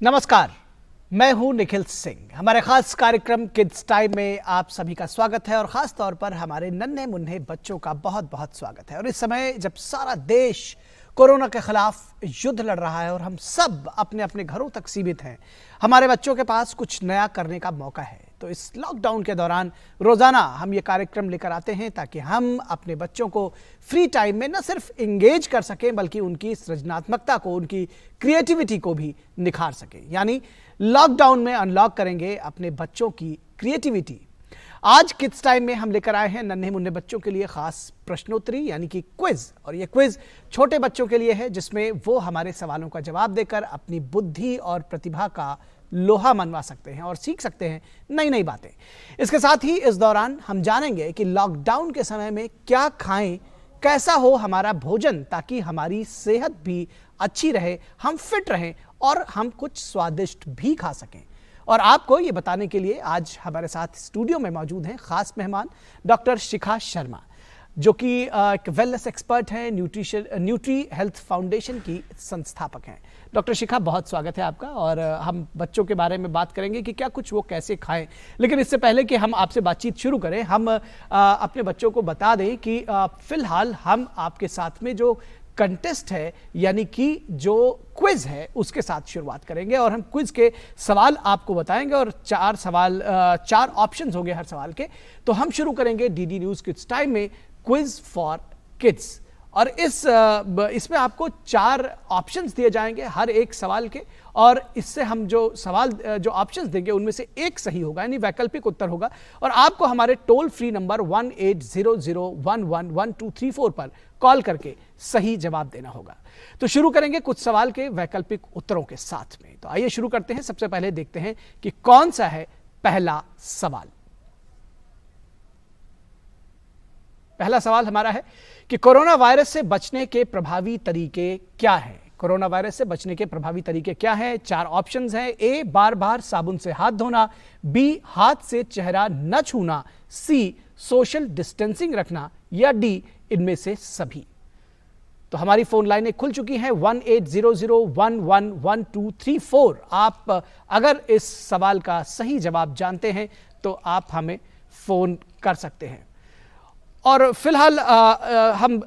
नमस्कार, मैं हूं निखिल सिंह। हमारे खास कार्यक्रम किड्स टाइम में आप सभी का स्वागत है और खास तौर पर हमारे नन्हे मुन्ने बच्चों का बहुत बहुत स्वागत है। और इस समय जब सारा देश कोरोना के खिलाफ युद्ध लड़ रहा है और हम सब अपने अपने घरों तक सीमित हैं, हमारे बच्चों के पास कुछ नया करने का मौका है। तो इस लॉकडाउन के दौरान रोजाना हम ये कार्यक्रम लेकर आते हैं ताकि हम अपने बच्चों को फ्री टाइम में न सिर्फ इंगेज कर सकें बल्कि उनकी सृजनात्मकता को, उनकी क्रिएटिविटी को भी निखार सकें। यानी लॉकडाउन में अनलॉक करेंगे अपने बच्चों की क्रिएटिविटी। आज किड्स टाइम में हम लेकर आए हैं नन्हे मुन्ने बच्चों के लिए खास प्रश्नोत्तरी यानी कि क्विज। और ये क्विज छोटे बच्चों के लिए है जिसमें वो हमारे सवालों का जवाब देकर अपनी बुद्धि और प्रतिभा का लोहा मनवा सकते हैं और सीख सकते हैं नई नई बातें। इसके साथ ही इस दौरान हम जानेंगे कि लॉकडाउन के समय में क्या खाएं, कैसा हो हमारा भोजन ताकि हमारी सेहत भी अच्छी रहे, हम फिट रहें और हम कुछ स्वादिष्ट भी खा सकें। और आपको ये बताने के लिए आज हमारे साथ स्टूडियो में मौजूद हैं खास मेहमान डॉक्टर शिखा शर्मा, जो कि एक वेलनेस एक्सपर्ट हैं, न्यूट्री हेल्थ फाउंडेशन की संस्थापक हैं। डॉक्टर शिखा, बहुत स्वागत है आपका। और हम बच्चों के बारे में बात करेंगे कि क्या कुछ वो कैसे खाएं। लेकिन इससे पहले कि हम आपसे बातचीत शुरू करें, हम अपने बच्चों को बता दें कि फिलहाल हम आपके साथ में जो कंटेस्ट है यानी कि जो क्विज है उसके साथ शुरुआत करेंगे। और हम क्विज के सवाल आपको बताएंगे और चार ऑप्शंस होंगे हर सवाल के। तो हम शुरू करेंगे डीडी न्यूज़ किड्स टाइम में क्विज फॉर किड्स। और इसमें आपको 4 ऑप्शंस दिए जाएंगे हर एक सवाल के। और इससे हम जो ऑप्शंस देंगे उनमें से एक सही होगा यानी वैकल्पिक उत्तर होगा। और आपको हमारे टोल फ्री नंबर 1800111234 पर कॉल करके सही जवाब देना होगा। तो शुरू करेंगे कुछ सवाल के वैकल्पिक उत्तरों के साथ में। तो आइए शुरू करते हैं। सबसे पहले देखते हैं कि कौन सा है पहला सवाल। पहला सवाल हमारा है कि कोरोना वायरस से बचने के प्रभावी तरीके क्या हैं। कोरोना वायरस से बचने के प्रभावी तरीके क्या हैं? 4 ऑप्शंस हैं। ए, बार बार साबुन से हाथ धोना, बी, हाथ से चेहरा न छूना, सी, सोशल डिस्टेंसिंग रखना, या डी, इनमें से सभी। तो हमारी फोन लाइनें खुल चुकी हैं 1800111234। आप अगर इस सवाल का सही जवाब जानते हैं तो आप हमें फोन कर सकते हैं। और फिलहाल हम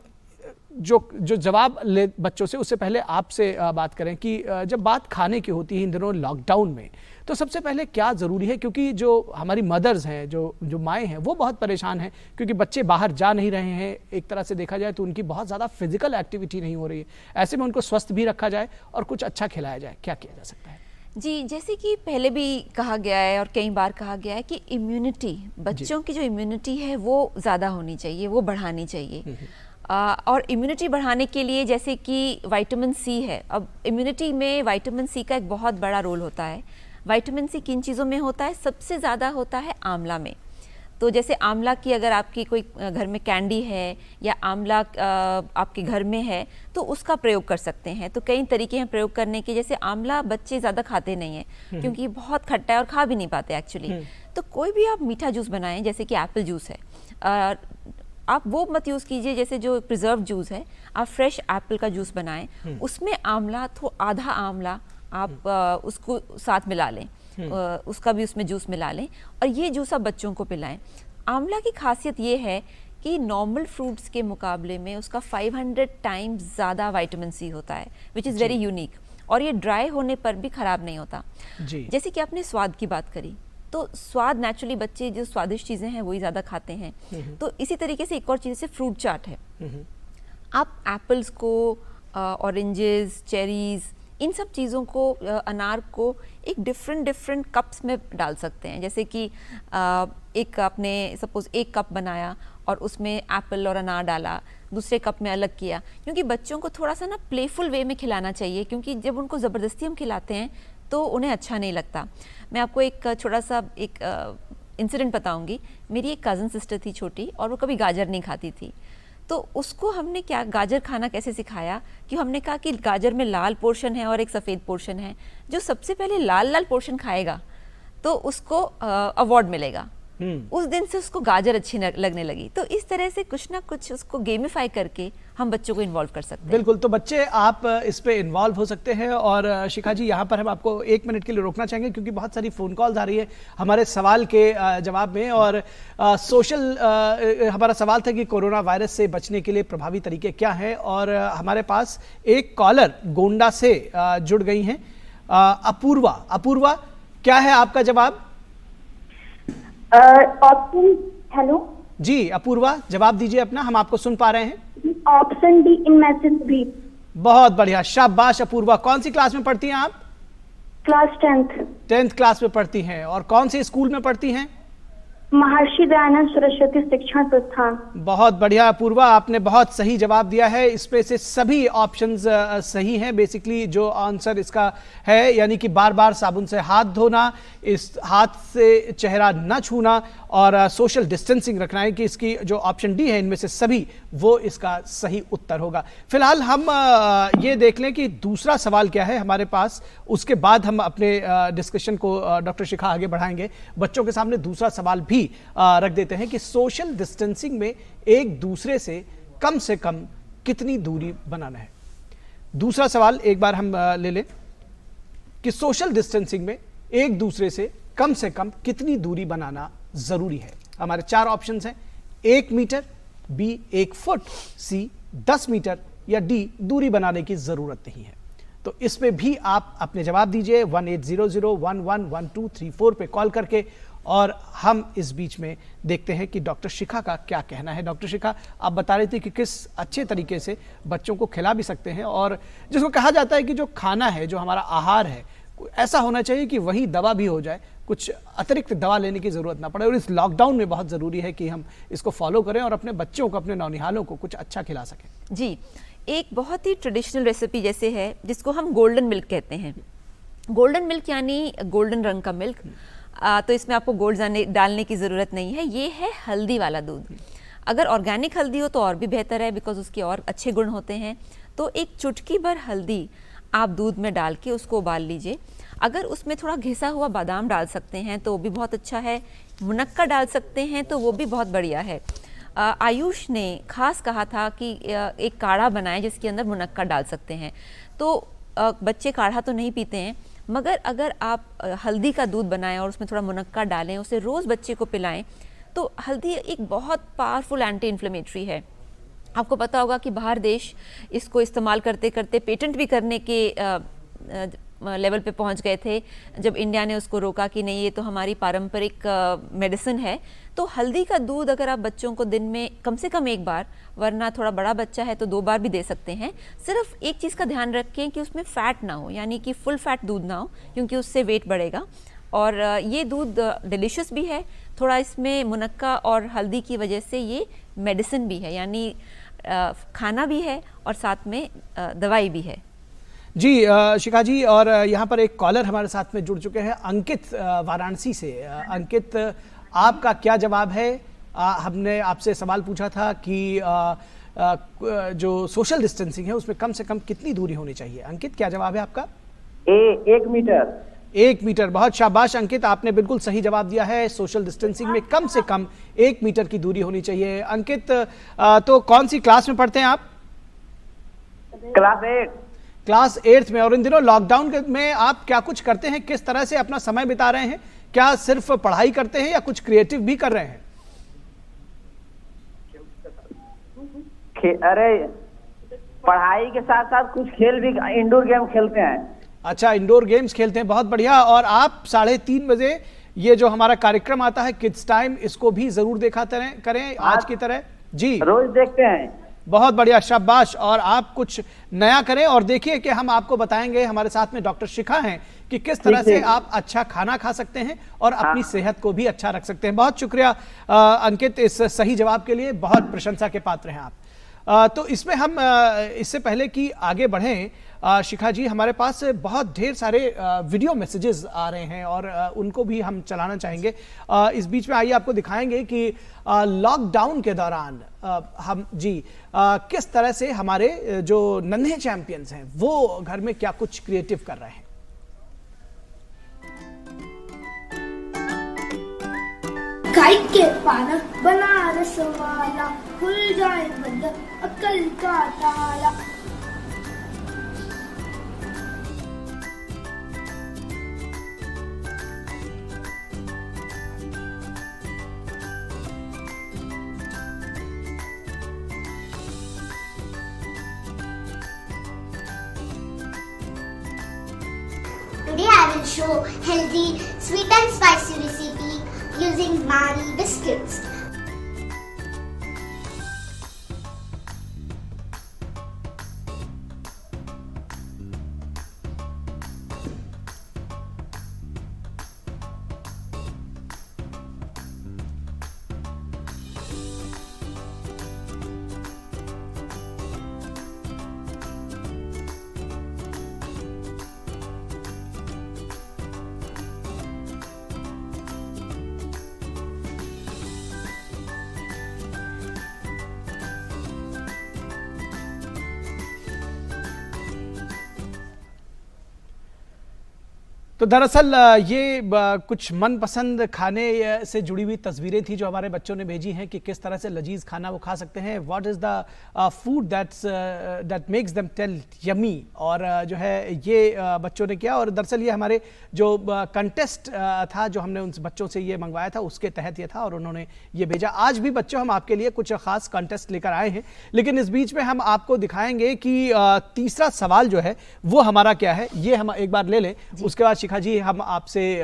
जो जवाब ले बच्चों से, उससे पहले आपसे बात करें कि जब बात खाने की होती है इन दिनों लॉकडाउन में, तो सबसे पहले क्या ज़रूरी है? क्योंकि जो हमारी मदर्स हैं, जो माएँ हैं, वो बहुत परेशान हैं क्योंकि बच्चे बाहर जा नहीं रहे हैं। एक तरह से देखा जाए तो उनकी बहुत ज़्यादा फिजिकल एक्टिविटी नहीं हो रही है। ऐसे में उनको स्वस्थ भी रखा जाए और कुछ अच्छा खिलाया जाए, क्या किया जा सकता है? जी, जैसे कि पहले भी कहा गया है और कई बार कहा गया है कि इम्यूनिटी, बच्चों की जो इम्यूनिटी है वो ज़्यादा होनी चाहिए, वो बढ़ानी चाहिए। और इम्यूनिटी बढ़ाने के लिए जैसे कि विटामिन सी है, अब इम्यूनिटी में विटामिन सी का एक बहुत बड़ा रोल होता है। विटामिन सी किन चीज़ों में होता है? सबसे ज़्यादा होता है आंवला में। तो जैसे आंवला की अगर आपकी कोई घर में कैंडी है या आंवला आपके घर में है तो उसका प्रयोग कर सकते हैं। तो कई तरीके हैं प्रयोग करने के। जैसे आंवला बच्चे ज़्यादा खाते नहीं हैं क्योंकि बहुत खट्टा है और खा भी नहीं पाते एक्चुअली। तो कोई भी आप मीठा जूस बनाएं, जैसे कि एप्पल जूस है, आप वो मत यूज़ कीजिए जैसे जो प्रिजर्व जूस है। आप फ्रेश एप्पल का जूस बनाएं, उसमें आंवला तो आधा आंवला आप उसको साथ मिला लें, उसका भी उसमें जूस मिला लें और ये जूस आप बच्चों को पिलाएं। आंवला की खासियत ये है कि नॉर्मल फ्रूट्स के मुकाबले में उसका 500 टाइम्स ज़्यादा विटामिन सी होता है, विच इज़ वेरी यूनिक। और ये ड्राई होने पर भी ख़राब नहीं होता जी। जैसे कि आपने स्वाद की बात करी, तो स्वाद नेचुरली बच्चे जो स्वादिष्ट चीज़ें हैं वही ज़्यादा खाते हैं। तो इसी तरीके से एक और चीज़ से फ्रूट चाट है। आप एप्पल्स को, ऑरेंजेस, चेरीज़, इन सब चीज़ों को, अनार को एक डिफरेंट कप्स में डाल सकते हैं। जैसे कि एक आपने सपोज 1 कप बनाया और उसमें एप्पल और अनार डाला, दूसरे कप में अलग किया, क्योंकि बच्चों को थोड़ा सा ना प्लेफुल वे में खिलाना चाहिए, क्योंकि जब उनको ज़बरदस्ती हम खिलाते हैं तो उन्हें अच्छा नहीं लगता। मैं आपको एक छोटा सा इंसिडेंट बताऊंगी। मेरी एक कज़न सिस्टर थी छोटी और वो कभी गाजर नहीं खाती थी। तो उसको हमने क्या गाजर खाना कैसे सिखाया कि हमने कहा कि गाजर में लाल पोर्शन है और एक सफ़ेद पोर्शन है। जो सबसे पहले लाल पोर्शन खाएगा तो उसको अवार्ड मिलेगा। उस दिन से उसको गाजर अच्छी लगने लगी। तो इस तरह से कुछ ना कुछ उसको गेमिफाई करके हम बच्चों को इन्वॉल्व कर सकते हैं। बिल्कुल, तो बच्चे आप इस पे इन्वॉल्व हो सकते हैं। और शिखा जी, यहाँ पर हम आपको 1 मिनट के लिए रोकना चाहेंगे क्योंकि बहुत सारी फ़ोन कॉल्स आ रही है हमारे सवाल के जवाब में। और हमारा सवाल था कि कोरोना वायरस से बचने के लिए प्रभावी तरीके क्या हैं, और हमारे पास एक कॉलर गोंडा से जुड़ गई हैं, अपूर्वा, क्या है आपका जवाब? ऑप्शन, हेलो जी अपूर्वा, जवाब दीजिए अपना, हम आपको सुन पा रहे हैं। ऑप्शन डी, इनमें से भी। बहुत बढ़िया, शाबाश अपूर्वा। कौन सी क्लास में पढ़ती हैं आप? क्लास 10th क्लास में पढ़ती हैं। और कौन से स्कूल में पढ़ती हैं? महर्षि दयानंद सरस्वती शिक्षण संस्थान। बहुत बढ़िया अपूर्वा, आपने बहुत सही जवाब दिया है। इसमें से सभी ऑप्शंस सही हैं। बेसिकली जो आंसर इसका है, यानी कि बार बार साबुन से हाथ धोना, इस हाथ से चेहरा न छूना और सोशल डिस्टेंसिंग रखना है, कि इसकी जो ऑप्शन डी है इनमें से सभी वो इसका सही उत्तर होगा। फिलहाल हम ये देख लें कि दूसरा सवाल क्या है हमारे पास, उसके बाद हम अपने डिस्कशन को डॉक्टर शिखा आगे बढ़ाएंगे। बच्चों के सामने दूसरा सवाल भी रख देते हैं कि सोशल डिस्टेंसिंग में एक दूसरे से कम कितनी दूरी बनाना है। दूसरा सवाल एक बार हम ले लें कि सोशल डिस्टेंसिंग में एक दूसरे से कम कितनी दूरी बनाना जरूरी है। हमारे 4 ऑप्शंस हैं, 1 मीटर, बी 1 फुट, सी 10 मीटर, या डी दूरी बनाने की जरूरत नहीं है। तो इसमें भी आप अपने जवाब दीजिए 1800111234 पे कॉल करके। और हम इस बीच में देखते हैं कि डॉक्टर शिखा का क्या कहना है। डॉक्टर शिखा, आप बता रहे थे कि किस अच्छे तरीके से बच्चों को खिला भी सकते हैं, और जिसको कहा जाता है कि जो खाना है, जो हमारा आहार है, ऐसा होना चाहिए कि वही दवा भी हो जाए, कुछ अतिरिक्त दवा लेने की जरूरत ना पड़े। और इस लॉकडाउन में बहुत जरूरी है कि हम इसको फॉलो करें और अपने बच्चों को, अपने नौनिहालों को कुछ अच्छा खिला सकें। जी, एक बहुत ही ट्रेडिशनल रेसिपी जैसे है, जिसको हम गोल्डन मिल्क कहते हैं। गोल्डन मिल्क यानी गोल्डन रंग का मिल्क। तो इसमें आपको गोल्ड डालने की ज़रूरत नहीं है। ये है हल्दी वाला दूध। अगर ऑर्गेनिक हल्दी हो तो और भी बेहतर है, बिकॉज उसके और अच्छे गुण होते हैं। तो एक चुटकी भर हल्दी आप दूध में डाल के उसको उबाल लीजिए। अगर उसमें थोड़ा घिसा हुआ बादाम डाल सकते हैं तो वो भी बहुत अच्छा है। मुनक्का डाल सकते हैं तो वो भी बहुत बढ़िया है। आयुष ने खास कहा था कि एक काढ़ा बनाएं जिसके अंदर मुनक्का डाल सकते हैं। तो बच्चे काढ़ा तो नहीं पीते हैं, मगर अगर आप हल्दी का दूध बनाएं और उसमें थोड़ा मुनक्का डालें, उसे रोज़ बच्चे को पिलाएं, तो हल्दी एक बहुत पावरफुल एंटी इन्फ्लेमेटरी है। आपको पता होगा कि बाहर देश इसको इस्तेमाल करते करते पेटेंट भी करने के लेवल पे पहुंच गए थे, जब इंडिया ने उसको रोका कि नहीं, ये तो हमारी पारंपरिक मेडिसिन है। तो हल्दी का दूध अगर आप बच्चों को दिन में कम से कम 1 बार, वरना थोड़ा बड़ा बच्चा है तो 2 बार भी दे सकते हैं। सिर्फ एक चीज़ का ध्यान रखें कि उसमें फैट ना हो, यानी कि फुल फैट दूध ना हो, क्योंकि उससे वेट बढ़ेगा। और ये दूध डिलीशियस भी है। थोड़ा इसमें मुनक्का और हल्दी की वजह से ये मेडिसिन भी है, यानी खाना भी है और साथ में दवाई भी है। जी शिखा जी, और यहाँ पर एक कॉलर हमारे साथ में जुड़ चुके हैं, अंकित वाराणसी से। अंकित, आपका क्या जवाब है? हमने आपसे सवाल पूछा था कि जो सोशल डिस्टेंसिंग है उसमें कम से कम कितनी दूरी होनी चाहिए। अंकित, क्या जवाब है आपका? 1 मीटर। 1 मीटर। बहुत शाबाश अंकित, आपने बिल्कुल सही जवाब दिया है। सोशल डिस्टेंसिंग में कम से कम 1 मीटर की दूरी होनी चाहिए। अंकित, तो कौन सी क्लास में पढ़ते हैं आप? क्लास 8 में। और इन दिनों लॉकडाउन में आप क्या कुछ करते हैं, किस तरह से अपना समय बिता रहे हैं? क्या सिर्फ पढ़ाई करते हैं या कुछ क्रिएटिव भी कर रहे हैं? अरे पढ़ाई के साथ साथ कुछ खेल भी, इंडोर गेम खेलते हैं। अच्छा, इंडोर गेम्स खेलते हैं, बहुत बढ़िया। और आप 3:30 बजे ये जो हमारा कार्यक्रम आता है किड्स टाइम, इसको भी जरूर देखा करें आज की तरह। जी, रोज देखते हैं। बहुत बढ़िया, शाबाश। और आप कुछ नया करें और देखिए कि हम आपको बताएंगे, हमारे साथ में डॉक्टर शिखा हैं, कि किस तरह से आप अच्छा खाना खा सकते हैं और अपनी सेहत को भी अच्छा रख सकते हैं। बहुत शुक्रिया अंकित इस सही जवाब के लिए, बहुत प्रशंसा के पात्र हैं आप। तो इसमें हम इससे पहले कि आगे बढ़ें, शिखा जी, हमारे पास बहुत ढेर सारे वीडियो मैसेजेस आ रहे हैं और उनको भी हम चलाना चाहेंगे। इस बीच में आइए आपको दिखाएंगे कि लॉकडाउन के दौरान हम किस तरह से हमारे जो नन्हे चैंपियंस हैं वो घर में क्या कुछ क्रिएटिव कर रहे हैं। गाय के पाना बनारस वाला, खुल जाए बंद अकल का ताला। Today I will show healthy sweet and spicy recipe using Marie biscuits. तो दरअसल ये कुछ मनपसंद खाने से जुड़ी हुई तस्वीरें थी जो हमारे बच्चों ने भेजी हैं कि किस तरह से लजीज खाना वो खा सकते हैं। What is the food that makes them tell yummy, और जो है ये बच्चों ने किया। और दरअसल ये हमारे जो कंटेस्ट था जो हमने उन बच्चों से ये मंगवाया था उसके तहत ये था और उन्होंने ये भेजा। आज भी बच्चों हम आपके लिए कुछ खास कंटेस्ट लेकर आए हैं, लेकिन इस बीच में हम आपको दिखाएंगे कि तीसरा सवाल जो है वो हमारा क्या है। ये हम एक बार ले लें, उसके बाद शिखा जी हम आपसे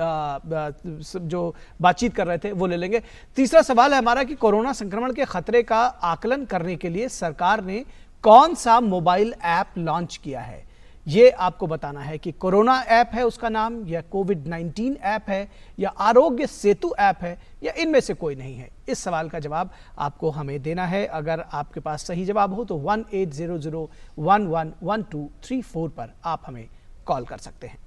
जो बातचीत कर रहे थे वो ले लेंगे। तीसरा सवाल है हमारा कि कोरोना संक्रमण के खतरे का आकलन करने के लिए सरकार ने कौन सा मोबाइल ऐप लॉन्च किया है। ये आपको बताना है कि कोरोना ऐप है उसका नाम, या कोविड-19 ऐप है, या आरोग्य सेतु ऐप है, या इनमें से कोई नहीं है। इस सवाल का जवाब आपको हमें देना है। अगर आपके पास सही जवाब हो तो 1800111234 पर आप हमें कॉल कर सकते हैं।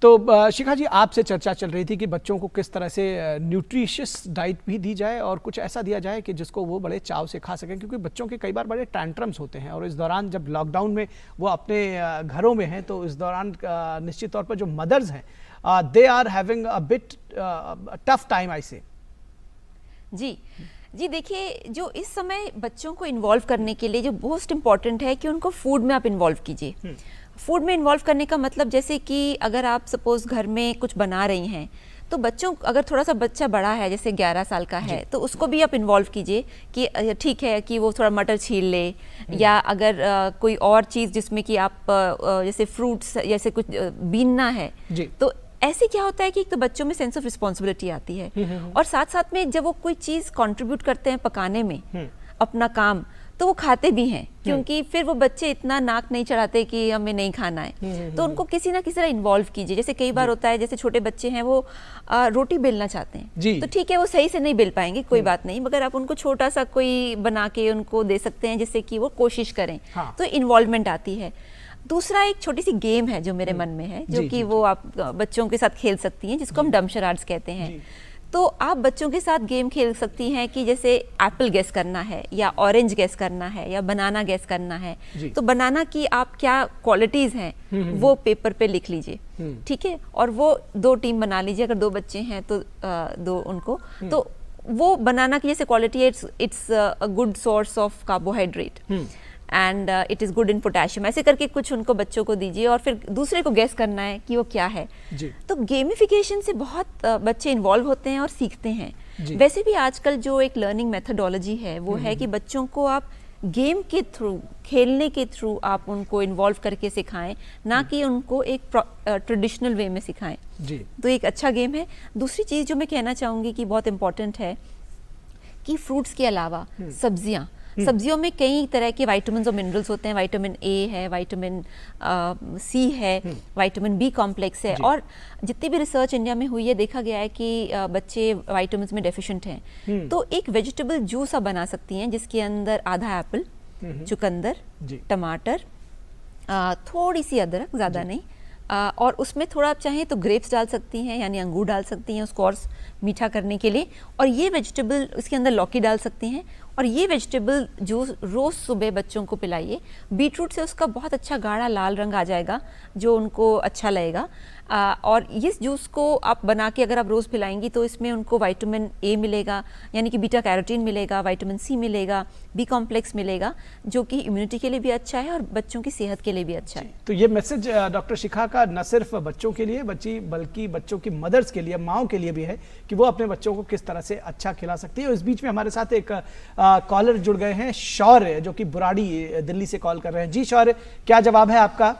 तो शिखा जी, आपसे चर्चा चल रही थी कि बच्चों को किस तरह से न्यूट्रिशियस डाइट भी दी जाए और कुछ ऐसा दिया जाए कि जिसको वो बड़े चाव से खा सकें, क्योंकि बच्चों के कई बार बड़े टैंट्रम्स होते हैं और इस दौरान जब लॉकडाउन में वो अपने घरों में हैं तो इस दौरान निश्चित तौर पर जो मदर्स हैं they are having a bit tough time I say. जी देखिए, जो इस समय बच्चों को इन्वॉल्व करने के लिए जो मोस्ट इम्पॉर्टेंट है कि उनको फूड में आप इन्वॉल्व कीजिए। फूड में इन्वॉल्व करने का मतलब जैसे कि अगर आप सपोज घर में कुछ बना रही हैं तो बच्चों, अगर थोड़ा सा बच्चा बड़ा है जैसे 11 साल का है तो उसको भी आप इन्वॉल्व कीजिए कि ठीक है कि वो थोड़ा मटर छील ले, या अगर कोई और चीज़ जिसमें कि आप जैसे फ्रूट्स जैसे कुछ बीनना है तो ऐसे क्या होता है कि एक तो बच्चों में सेंस ऑफ रिस्पॉन्सिबिलिटी आती है और साथ साथ में जब वो कोई चीज़ कंट्रीब्यूट करते हैं पकाने में अपना काम तो वो खाते भी हैं, क्योंकि फिर वो बच्चे इतना नाक नहीं चढ़ाते कि हमें नहीं खाना है। तो उनको किसी ना किसी तरह इन्वॉल्व कीजिए। जैसे कई बार होता है जैसे छोटे बच्चे हैं वो रोटी बेलना चाहते हैं तो ठीक है वो सही से नहीं बेल पाएंगे, कोई बात नहीं, मगर आप उनको छोटा सा कोई बना के उनको दे सकते हैं जिससे कि वो कोशिश करें। तो इन्वॉल्वमेंट आती है। दूसरा एक छोटी सी गेम है जो मेरे मन में है, जो कि वो आप बच्चों के साथ खेल सकती हैं, जिसको हम डम शराड्स कहते हैं। तो आप बच्चों के साथ गेम खेल सकती हैं कि जैसे एप्पल गेस करना है, या ऑरेंज गेस करना है, या बनाना गेस करना है। तो बनाना की आप क्या क्वालिटीज हैं वो पेपर पे लिख लीजिए, ठीक है, और वो 2 टीम बना लीजिए। अगर 2 बच्चे हैं तो 2 उनको, तो वो बनाना की जैसे क्वालिटी है, it's a good source of carbohydrate and it is good in potassium, ऐसे करके कुछ उनको बच्चों को दीजिए और फिर दूसरे को गैस करना है कि वो क्या है। तो गेमिफिकेशन से बहुत बच्चे इन्वॉल्व होते हैं और सीखते हैं। वैसे भी आजकल जो एक लर्निंग मेथडोलॉजी है वो है कि बच्चों को आप गेम के थ्रू, खेलने के थ्रू आप उनको इन्वॉल्व करके सिखाएं, ना कि उनको एक ट्रेडिशनल वे में सिखाएं। तो एक अच्छा गेम है। दूसरी चीज़ जो मैं कहना चाहूँगी कि बहुत इम्पॉर्टेंट है कि फ्रूट्स के अलावा सब्जियों में कई तरह के विटामिन्स और मिनरल्स होते हैं। विटामिन ए है, विटामिन सी है, विटामिन बी कॉम्प्लेक्स है, और जितनी भी रिसर्च इंडिया में हुई है देखा गया है कि बच्चे विटामिन्स में डेफिशिएंट हैं। तो एक वेजिटेबल जूस आप बना सकती हैं जिसके अंदर आधा एप्पल, चुकंदर, टमाटर, थोड़ी सी अदरक, ज़्यादा नहीं, और उसमें थोड़ा आप चाहें तो ग्रेप्स डाल सकती हैं, यानी अंगूर डाल सकती हैं उसको और मीठा करने के लिए, और ये वेजिटेबल इसके अंदर लौकी डाल सकती हैं और ये वेजिटेबल जूस रोज़ सुबह बच्चों को पिलाइए। बीटरूट से उसका बहुत अच्छा गाढ़ा लाल रंग आ जाएगा जो उनको अच्छा लगेगा। और इस जूस को आप बना के अगर आप रोज़ पिलाएंगी तो इसमें उनको विटामिन ए मिलेगा, यानी कि बीटा कैरोटीन मिलेगा, विटामिन सी मिलेगा, बी कॉम्प्लेक्स मिलेगा, जो कि इम्यूनिटी के लिए भी अच्छा है और बच्चों की सेहत के लिए भी अच्छा है। तो ये मैसेज डॉक्टर शिखा का न सिर्फ बच्चों के लिए बल्कि बच्चों की मदर्स के लिए, माओ के लिए भी है कि वो अपने बच्चों को किस तरह से अच्छा खिला सकती है। और इस बीच में हमारे साथ एक कॉलर जुड़ गए हैं, शौर्य, जो कि बुराड़ी दिल्ली से कॉल कर रहे हैं। जी शौर्य, क्या जवाब है आपका?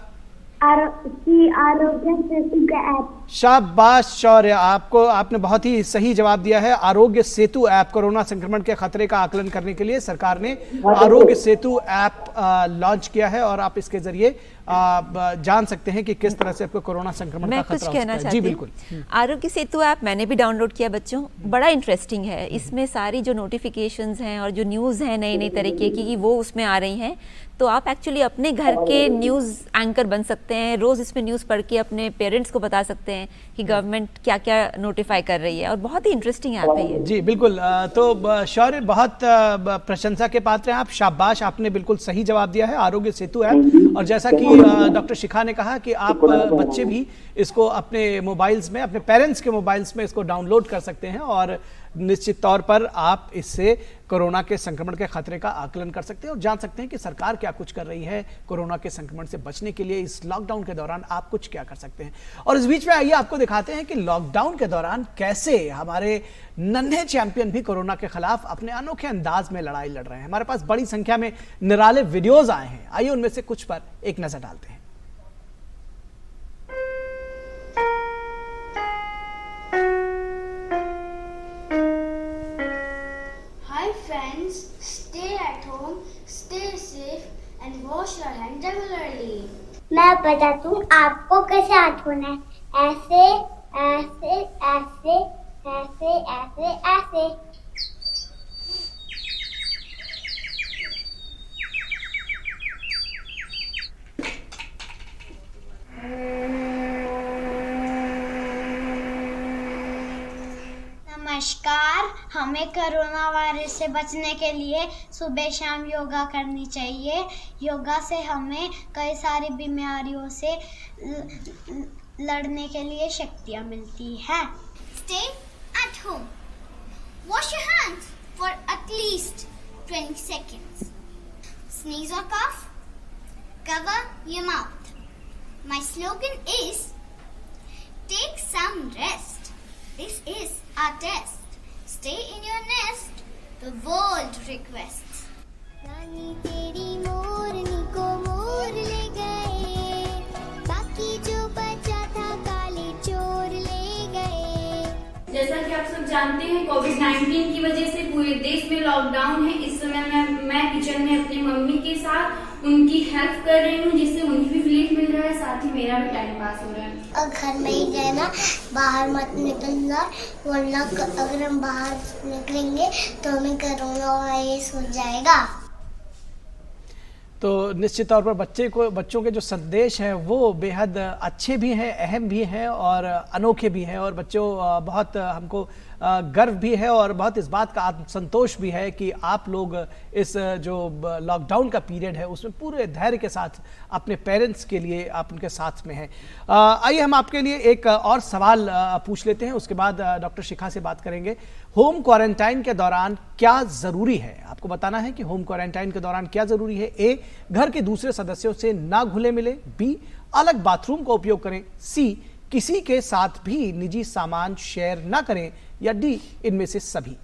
आरोग्य सेतु का ऐप। शाबाश शौर्य, आपने बहुत ही सही जवाब दिया है। आरोग्य सेतु ऐप, कोरोना संक्रमण के खतरे का आकलन करने के लिए सरकार ने आरोग्य सेतु ऐप लॉन्च किया है और आप इसके जरिए जान सकते हैं कि किस तरह से आपको कोरोना संक्रमण का खतरा हो सकता है। कहना जी चाहती बिल्कुल। आरोग्य सेतु ऐप मैंने भी डाउनलोड किया बच्चों, बड़ा इंटरेस्टिंग है। इसमें सारी जो नोटिफिकेशंस हैं और जो न्यूज़ हैं नई नई तरीके की वो उसमें आ रही हैं। तो आप एक्चुअली अपने घर के न्यूज़ एंकर बन सकते हैं, रोज़ इसमें न्यूज़ पढ़ के अपने पेरेंट्स को बता सकते हैं कि गवर्नमेंट क्या क्या नोटिफाई कर रही है, और बहुत ही इंटरेस्टिंग ऐप है ये। जी बिल्कुल। तो शौर्य, बहुत प्रशंसा के पात्र हैं आप, शाबाश, आपने बिल्कुल सही जवाब दिया है, आरोग्य सेतु ऐप। और जैसा कि डॉक्टर शिखा ने कहा कि आप बच्चे भी इसको अपने मोबाइल्स में, अपने पेरेंट्स के मोबाइल्स में इसको डाउनलोड कर सकते हैं और निश्चित तौर पर आप इससे कोरोना के संक्रमण के खतरे का आकलन कर सकते हैं और जान सकते हैं कि सरकार क्या कुछ कर रही है कोरोना के संक्रमण से बचने के लिए। इस लॉकडाउन के दौरान आप कुछ क्या कर सकते हैं। और इस बीच में आइए आपको दिखाते हैं कि लॉकडाउन के दौरान कैसे हमारे नन्हे चैंपियन भी कोरोना के खिलाफ अपने अनोखे अंदाज में लड़ाई लड़ रहे हैं। हमारे पास बड़ी संख्या में निराले वीडियोज आए हैं, आइए उनमें से कुछ पर एक नजर डालते हैं। Friends, stay at home, stay safe and wash your hands regularly. मैं बताती हूँ आपको कैसे हाथ धोना है। ऐसे ऐसे ऐसे ऐसे ऐसे ऐसे। नमस्कार, हमें कोरोना वायरस से बचने के लिए सुबह शाम योगा करनी चाहिए। योगा से हमें कई सारी बीमारियों से लड़ने के लिए शक्तियाँ मिलती हैं। Stay at home. Wash your hands for at least 20 seconds. Sneeze or cough? Cover your mouth. My slogan is, take some rest. This is our test. Stay in your nest. The world requests. रानी तेरी मोरनी को मोर ले गए, बाकी जो बचा था काले चोर ले गए। जैसा कि आप सब जानते हैं, कोविड-19 की वजह से पूरे देश में लॉकडाउन है। इस समय मैं किचन में अपनी मम्मी के साथ उनकी हेल्प कर रही हूँ, जिससे उन्हें भी रिलीफ मिल रहा है, साथ ही मेरा भी टाइम पास हो रहा है। और घर में ही रहना, बाहर मत निकलना, वरना अगर हम बाहर निकलेंगे तो हमें कोरोना वायरस हो जाएगा। तो निश्चित तौर पर बच्चों के जो संदेश हैं वो बेहद अच्छे भी हैं, अहम भी हैं और अनोखे भी हैं। और बच्चों, बहुत हमको गर्व भी है और बहुत इस बात का आत्मसंतोष भी है कि आप लोग इस जो लॉकडाउन का पीरियड है उसमें पूरे धैर्य के साथ अपने पेरेंट्स के लिए आप उनके साथ में हैं। आइए हम आपके लिए एक और सवाल पूछ लेते हैं, उसके बाद डॉक्टर शिखा से बात करेंगे। होम क्वारंटाइन के दौरान क्या ज़रूरी है? आपको बताना है कि होम क्वारंटाइन के दौरान क्या ज़रूरी है। ए, घर के दूसरे सदस्यों से ना घुले मिले। बी, अलग बाथरूम का उपयोग करें। सी, किसी के साथ भी निजी सामान शेयर ना करें। या डी, इनमें से सभी।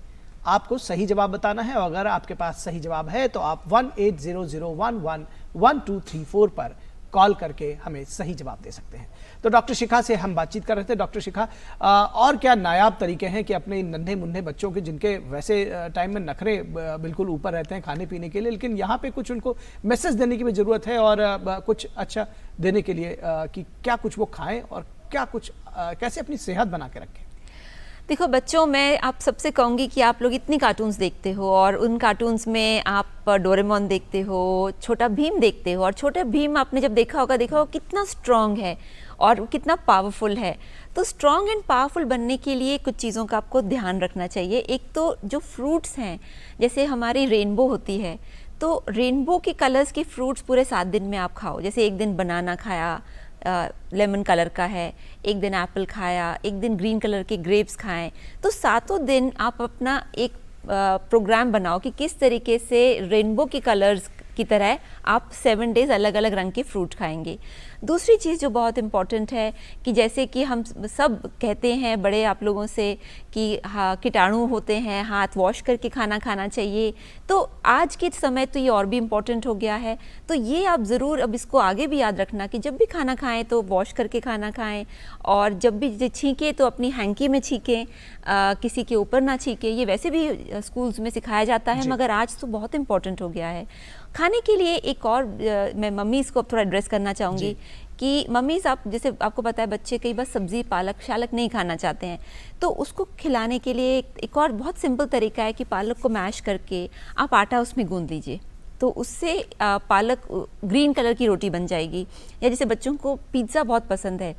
आपको सही जवाब बताना है और अगर आपके पास सही जवाब है तो आप 1800111234 पर कॉल करके हमें सही जवाब दे सकते हैं। तो डॉक्टर शिखा से हम बातचीत कर रहे थे। डॉक्टर शिखा, और क्या नायाब तरीके हैं कि अपने नन्हे मुन्ने बच्चों के, जिनके वैसे टाइम में नखरे बिल्कुल ऊपर रहते हैं खाने पीने के लिए, लेकिन यहाँ पे कुछ उनको मैसेज देने की भी ज़रूरत है और कुछ अच्छा देने के लिए कि क्या कुछ वो खाएं और क्या कुछ कैसे अपनी सेहत बना के रखें? देखो बच्चों, मैं आप सबसे कहूँगी कि आप लोग इतनी कार्टून्स देखते हो और उन कार्टून्स में आप डोरेमोन देखते हो, छोटा भीम देखते हो, और छोटा भीम आपने जब देखा होगा कितना स्ट्रॉन्ग है और कितना पावरफुल है। तो स्ट्रॉन्ग एंड पावरफुल बनने के लिए कुछ चीज़ों का आपको ध्यान रखना चाहिए। एक तो जो फ्रूट्स हैं, जैसे हमारी रेनबो होती है, तो रेनबो के कलर्स के फ्रूट्स पूरे 7 दिन में आप खाओ। जैसे एक दिन बनाना खाया, लेमन कलर का है, एक दिन एप्पल खाया, एक दिन ग्रीन कलर के ग्रेप्स खाएं। तो 7 दिन आप अपना एक प्रोग्राम बनाओ कि किस तरीके से रेनबो के कलर्स की तरह आप 7 डेज अलग अलग रंग के फ्रूट खाएंगे। दूसरी चीज़ जो बहुत इम्पॉर्टेंट है कि जैसे कि हम सब कहते हैं बड़े आप लोगों से कि हाँ कीटाणु होते हैं, हाथ वॉश करके खाना खाना चाहिए। तो आज के समय तो ये और भी इम्पॉर्टेंट हो गया है। तो ये आप ज़रूर अब इसको आगे भी याद रखना कि जब भी खाना खाएं तो वॉश करके खाना खाएं, और जब भी छींकें तो अपनी हैंकी में छींकें, किसी के ऊपर ना छींकें। ये वैसे भी स्कूल्स में सिखाया जाता है, मगर आज तो बहुत इम्पॉर्टेंट हो गया है। खाने के लिए एक और मैं मम्मीज़ को अब थोड़ा एड्रेस करना चाहूँगी कि मम्मीज़, आप जैसे आपको पता है बच्चे कई बार सब्ज़ी पालक शालक नहीं खाना चाहते हैं, तो उसको खिलाने के लिए एक और बहुत सिंपल तरीका है कि पालक को मैश करके आप आटा उसमें गूंद लीजिए, तो उससे पालक ग्रीन कलर की रोटी बन जाएगी। या जैसे बच्चों को पिज़्ज़ा बहुत पसंद है,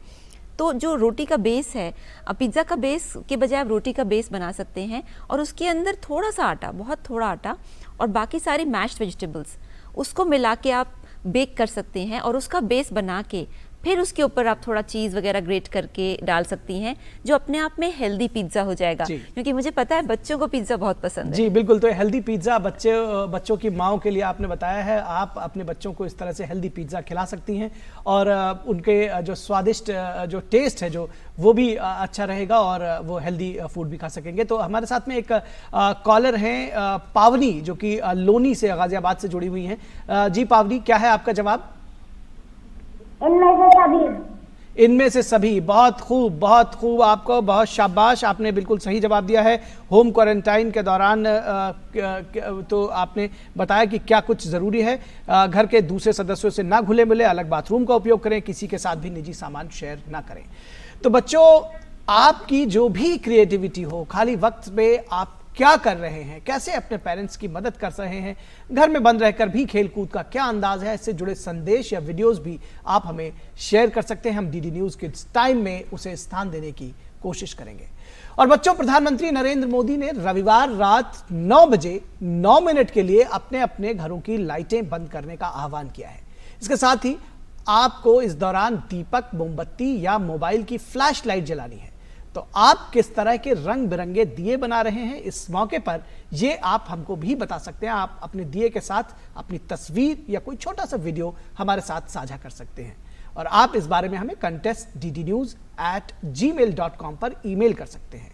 तो जो रोटी का बेस है, पिज़्ज़ा का बेस के बजाय आप रोटी का बेस बना सकते हैं, और उसके अंदर थोड़ा सा आटा, बहुत थोड़ा आटा, और बाकी सारी मैश्ड वेजिटेबल्स उसको मिला के आप बेक कर सकते हैं, और उसका बेस बना के फिर उसके ऊपर आप थोड़ा चीज़ वगैरह ग्रेट करके डाल सकती हैं, जो अपने आप में हेल्दी पिज़्ज़ा हो जाएगा। क्योंकि मुझे पता है बच्चों को पिज़्ज़ा बहुत पसंद है। जी बिल्कुल, तो हेल्दी पिज़्ज़ा बच्चों की माओं के लिए आपने बताया है। आप अपने बच्चों को इस तरह से हेल्दी पिज़्ज़ा खिला सकती हैं, और उनके जो स्वादिष्ट जो टेस्ट है जो वो भी अच्छा रहेगा, और वो हेल्दी फूड भी खा सकेंगे। तो हमारे साथ में एक कॉलर हैं पावनी, जो कि लोनी से, गाजियाबाद से जुड़ी हुई हैं। जी पावनी, क्या है आपका जवाब? इनमें से सभी। इनमें से सभी। बहुत खूब, बहुत खूब, आपको बहुत शाबाश, आपने बिल्कुल सही जवाब दिया है। होम क्वारंटाइन के दौरान तो आपने बताया कि क्या कुछ ज़रूरी है। घर के दूसरे सदस्यों से ना घुले मिले, अलग बाथरूम का उपयोग करें, किसी के साथ भी निजी सामान शेयर ना करें। तो बच्चों, आपकी जो भी क्रिएटिविटी हो, खाली वक्त में आप क्या कर रहे हैं, कैसे अपने पेरेंट्स की मदद कर रहे हैं, घर में बंद रहकर भी खेलकूद का क्या अंदाज है, इससे जुड़े संदेश या वीडियोस भी आप हमें शेयर कर सकते हैं। हम डीडी न्यूज़ किड्स टाइम में उसे स्थान देने की कोशिश करेंगे। और बच्चों, प्रधानमंत्री नरेंद्र मोदी ने रविवार रात 9 बजे 9 मिनट के लिए अपने अपने घरों की लाइटें बंद करने का आह्वान किया है। इसके साथ ही आपको इस दौरान दीपक, मोमबत्ती या मोबाइल की फ्लैश लाइट जलानी है। तो आप किस तरह के रंग बिरंगे दिए बना रहे हैं इस मौके पर, ये आप हमको भी बता सकते हैं। आप अपने दिए के साथ अपनी तस्वीर या कोई छोटा सा वीडियो हमारे साथ साझा कर सकते हैं, और आप इस बारे में हमें contest@ddnews@gmail.com पर ईमेल कर सकते हैं।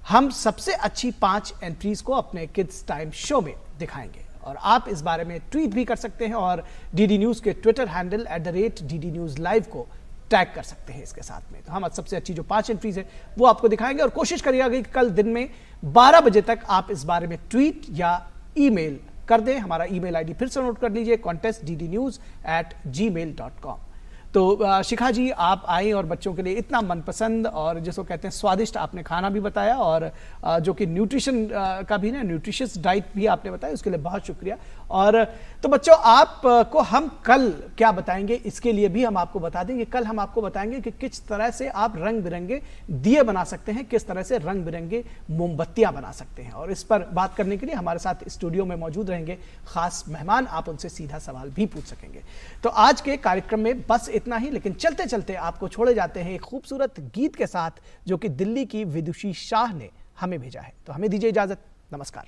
हम सबसे अच्छी 5 एंट्रीज को अपने किड्स टाइम शो में दिखाएंगे, और आप इस बारे में ट्वीट भी कर सकते हैं, और डीडी न्यूज़ के ट्विटर हैंडल @DDNewsLive को टैग कर सकते हैं इसके साथ में। तो हम सबसे अच्छी जो 5 एंट्रीज है वो आपको दिखाएंगे, और कोशिश करिएगा कि कल दिन में 12 बजे तक आप इस बारे में ट्वीट या ईमेल कर दें। हमारा ईमेल आईडी फिर से नोट कर लीजिए, contest@ddnews@gmail.com। तो शिखा जी, आप आई और बच्चों के लिए इतना मनपसंद और जिसको कहते हैं स्वादिष्ट आपने खाना भी बताया, और जो कि न्यूट्रिशन का भी ना, न्यूट्रिशियस डाइट भी आपने बताया, उसके लिए बहुत शुक्रिया। और तो बच्चों, आपको हम कल क्या बताएंगे इसके लिए भी हम आपको बता देंगे। कल हम आपको बताएंगे कि किस तरह से आप रंग बिरंगे दिए बना सकते हैं, किस तरह से रंग बिरंगे मोमबत्तियां बना सकते हैं। और इस पर बात करने के लिए हमारे साथ स्टूडियो में मौजूद रहेंगे खास मेहमान, आप उनसे सीधा सवाल भी पूछ सकेंगे। तो आज के कार्यक्रम में बस इतना ही, लेकिन चलते चलते आपको छोड़े जाते हैं एक खूबसूरत गीत के साथ, जो कि दिल्ली की विदुषी शाह ने हमें भेजा है। तो हमें दीजिए इजाजत, नमस्कार।